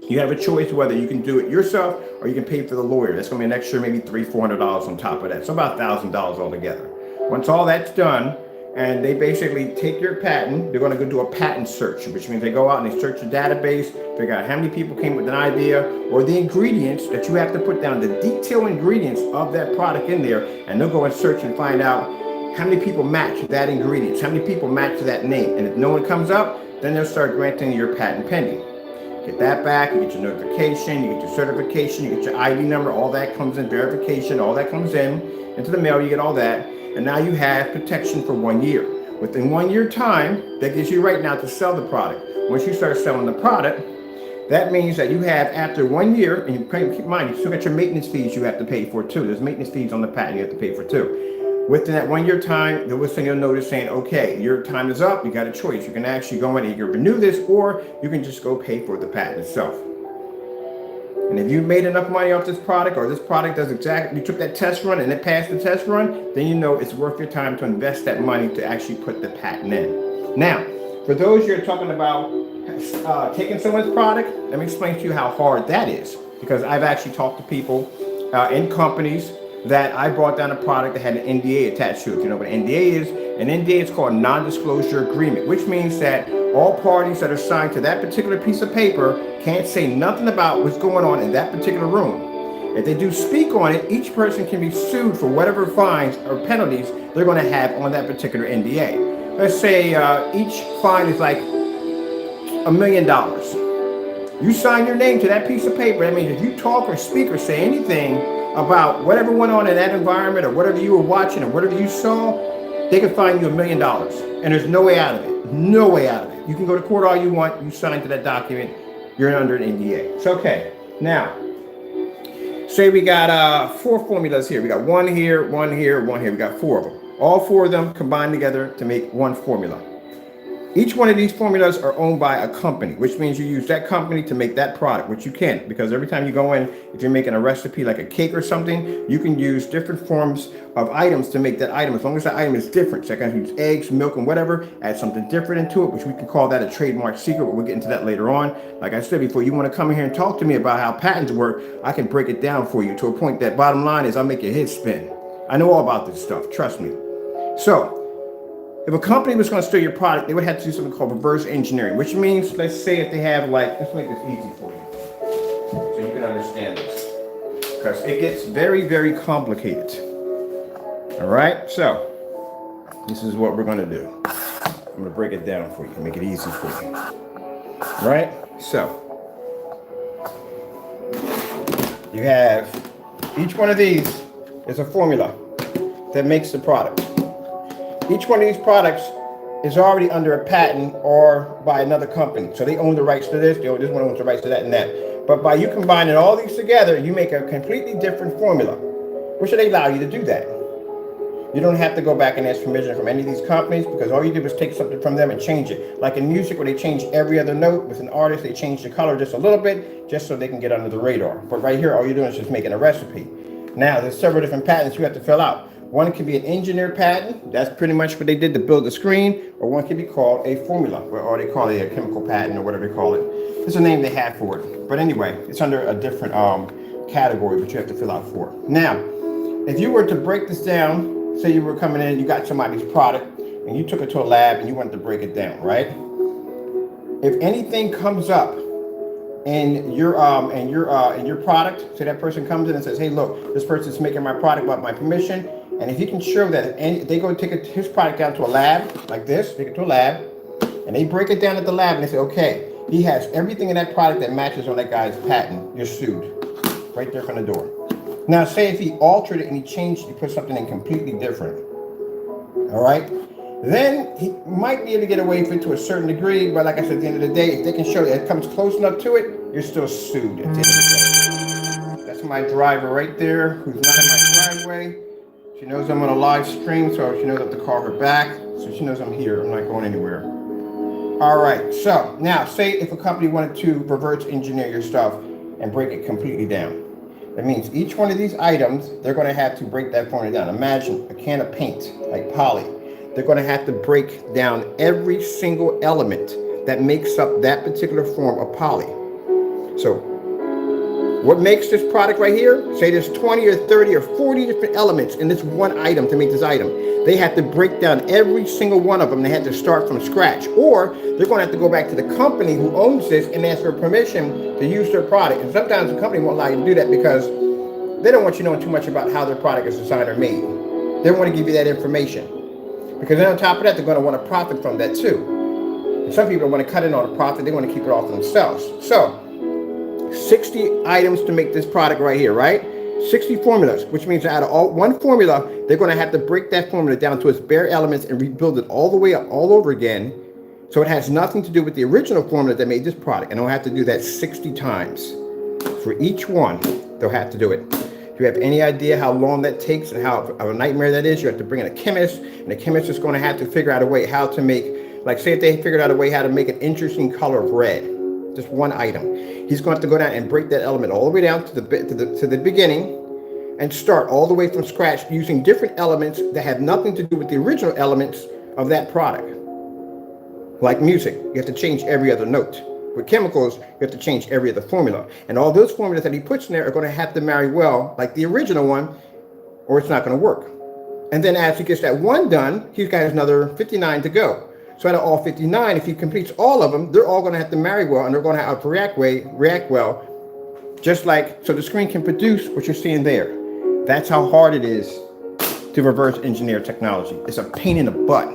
You have a choice whether you can do it yourself or you can pay for the lawyer. That's going to be an extra maybe $300, $400 on top of that. So about $1,000 altogether. Once all that's done, and they basically take your patent. They're going to go do a patent search, which means they go out and they search the database, figure out how many people came with an idea or the ingredients that you have to put down, the detailed ingredients of that product in there, and they'll go and search and find out how many people match that ingredients, how many people match that name. And if no one comes up, then they'll start granting your patent pending. Get that back, you get your notification, you get your certification, you get your ID number, all that comes in, verification, all that comes in into the mail, you get all that. And now you have protection for 1 year. Within 1 year time, that gives you right now to sell the product. Once you start selling the product, that means that you have, after 1 year, and you keep in mind, you still got your maintenance fees you have to pay for too. There's maintenance fees on the patent you have to pay for too. Within that 1 year time, they will send you a notice saying, okay, your time is up. You got a choice. You can actually go in and you can renew this, or you can just go pay for the patent itself. And if you made enough money off this product, or this product does exactly, you took that test run and it passed the test run, then you know it's worth your time to invest that money to actually put the patent in. Now, for those you're talking about taking someone's product, let me explain to you how hard that is. Because I've actually talked to people in companies that I brought down a product that had an NDA attached to it. You know what an NDA is? An NDA is called a non-disclosure agreement, which means that all parties that are signed to that particular piece of paper can't say nothing about what's going on in that particular room. If they do speak on it, each person can be sued for whatever fines or penalties they're going to have on that particular NDA. Let's say each fine is like $1 million. You sign your name to that piece of paper. That means if you talk or speak or say anything about whatever went on in that environment or whatever you were watching or whatever you saw, they can fine you $1 million. And there's no way out of it. No way out of it. You can go to court all you want. You sign to that document. You're under an NDA. It's okay. Now, say we got 4 formulas here. We got one here, one here, one here. We got 4 of them. All 4 of them combined together to make one formula. Each one of these formulas are owned by a company, which means you use that company to make that product, which you can't, because every time you go in, if you're making a recipe like a cake or something, you can use different forms of items to make that item, as long as that item is different. So I can use eggs, milk, and whatever, add something different into it, which we can call that a trademark secret, but we'll get into that later on. Like I said before, you want to come in here and talk to me about how patents work, I can break it down for you to a point that bottom line is I'll make your head spin. I know all about this stuff, trust me. So, if a company was going to steal your product, they would have to do something called reverse engineering, which means, let's say if they have let's make this easy for you so you can understand this, because it gets very, very complicated. All right, so this is what we're going to do. I'm going to break it down for you, make it easy for you. All right, so you have each one of these is a formula that makes the product. Each one of these products is already under a patent or by another company. So they own the rights to this, this one owns the rights to that and that. But by you combining all these together, you make a completely different formula, which they allow you to do that. You don't have to go back and ask permission from any of these companies, because all you do is take something from them and change it. Like in music, where they change every other note, with an artist, they change the color just a little bit, just so they can get under the radar. But right here, all you're doing is just making a recipe. Now, there's several different patents you have to fill out. One can be an engineer patent. That's pretty much what they did to build the screen. Or one can be called a formula, or they call it a chemical patent, or whatever they call it. It's a name they have for it. But anyway, it's under a different category, but you have to fill out for it. Now, if you were to break this down, say you were coming in, you got somebody's product, and you took it to a lab and you wanted to break it down, right? If anything comes up in your product, so that person comes in and says, hey, look, this person's making my product without my permission. And if he can show that, if they go take his product down to a lab like this, take it to a lab, and they break it down at the lab and they say, okay, he has everything in that product that matches on that guy's patent, you're sued. Right there from the door. Now, say if he altered it and he changed, he put something in completely different. All right? Then he might be able to get away with it to a certain degree, but like I said, at the end of the day, if they can show that it comes close enough to it, you're still sued at the end of the day. That's my driver right there, who's not in my driveway. She knows I'm on a live stream, so she knows I have to call her back. So she knows I'm here. I'm not going anywhere. All right. So now, say if a company wanted to reverse engineer your stuff and break it completely down. That means each one of these items, they're going to have to break that formula down. Imagine a can of paint, like poly. They're going to have to break down every single element that makes up that particular form of poly. So What makes this product right here? Say there's 20 or 30 or 40 different elements in this one item to make this item. They have to break down every single one of them. They have to start from scratch. Or they're going to have to go back to the company who owns this and ask for permission to use their product. And sometimes the company won't allow you to do that because they don't want you knowing too much about how their product is designed or made. They don't want to give you that information. Because then on top of that, they're going to want to profit from that too. And some people want to cut in on the profit. They want to keep it all for themselves. So 60 items to make this product right here, right? 60 formulas, which means out of one formula, they're going to have to break that formula down to its bare elements and rebuild it all the way up, all over again. So it has nothing to do with the original formula that made this product. And they'll have to do that 60 times. For each one, they'll have to do it. If you have any idea how long that takes and how of a nightmare that is, you have to bring in a chemist, and the chemist is going to have to figure out a way how to make, like say if they figured out a way how to make an interesting color of red, just one item. He's going to have to go down and break that element all the way down to the beginning and start all the way from scratch using different elements that have nothing to do with the original elements of that product. Like music, you have to change every other note. With chemicals, you have to change every other formula. And all those formulas that he puts in there are going to have to marry well, like the original one, or it's not going to work. And then as he gets that one done, he's got another 59 to go. So out of all 59, if he completes all of them, they're all going to have to marry well, and they're going to have to react well, just like, so the screen can produce what you're seeing there. That's how hard it is to reverse engineer technology. It's a pain in the butt.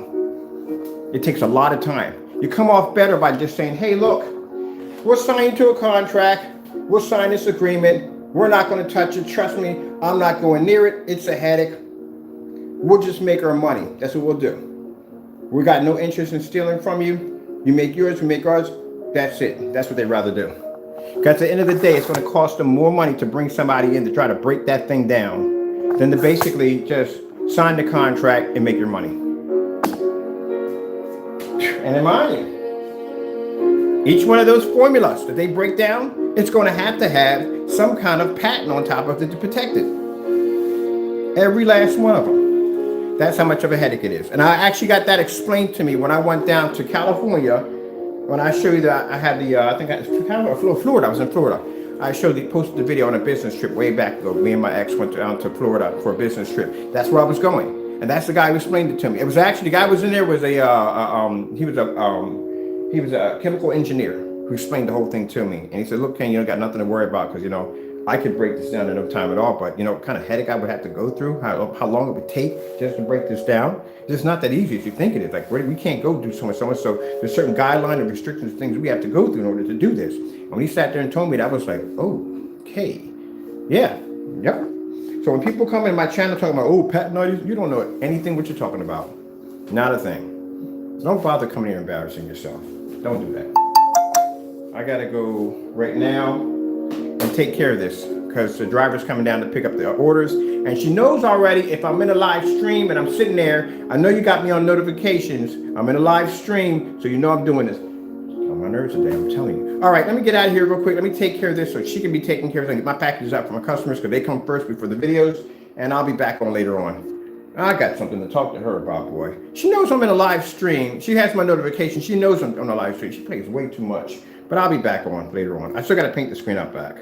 It takes a lot of time. You come off better by just saying, hey, look, we'll sign you to a contract. We'll sign this agreement. We're not going to touch it. Trust me, I'm not going near it. It's a headache. We'll just make our money. That's what we'll do. We got no interest in stealing from you. You make yours, we make ours. That's it. That's what they'd rather do. Because at the end of the day, it's going to cost them more money to bring somebody in to try to break that thing down than to basically just sign the contract and make your money. And in mind, each one of those formulas that they break down, it's going to have some kind of patent on top of it to protect it. Every last one of them. That's how much of a headache it is. And I actually got that explained to me when I went down to California. When I showed you that I had the, I think I was Florida. I was in Florida. I posted the video on a business trip way back ago. Me and my ex went down to Florida for a business trip. That's where I was going. And that's the guy who explained it to me. It was actually, the guy who was in there was he was a chemical engineer who explained the whole thing to me. And he said, look, Ken, you don't got nothing to worry about because, I could break this down in no time at all, but what kind of headache I would have to go through, how long it would take just to break this down. It's not that easy as you think it is. Like, we can't go do so much. So there's certain guidelines and restrictions, things we have to go through in order to do this. And when he sat there and told me that, I was like, oh, okay. Yeah, yep. So when people come in my channel talking about, oh, Pat, no, you don't know anything what you're talking about. Not a thing. So don't bother coming here embarrassing yourself. Don't do that. I gotta go right now and take care of this because the driver's coming down to pick up the orders, and she knows already if I'm in a live stream and I'm sitting there, I know you got me on notifications. I'm in a live stream, so you know I'm doing this. I'm on my nerves today, I'm telling you. All right, let me get out of here real quick. Let me take care of this so she can be taking care of it and get my packages out for my customers because they come first before the videos, and I'll be back on later on. I got something to talk to her about, boy. She knows I'm in a live stream. She has my notification. She knows I'm on a live stream. She plays way too much. But I'll be back on later on. I still got to paint the screen up back.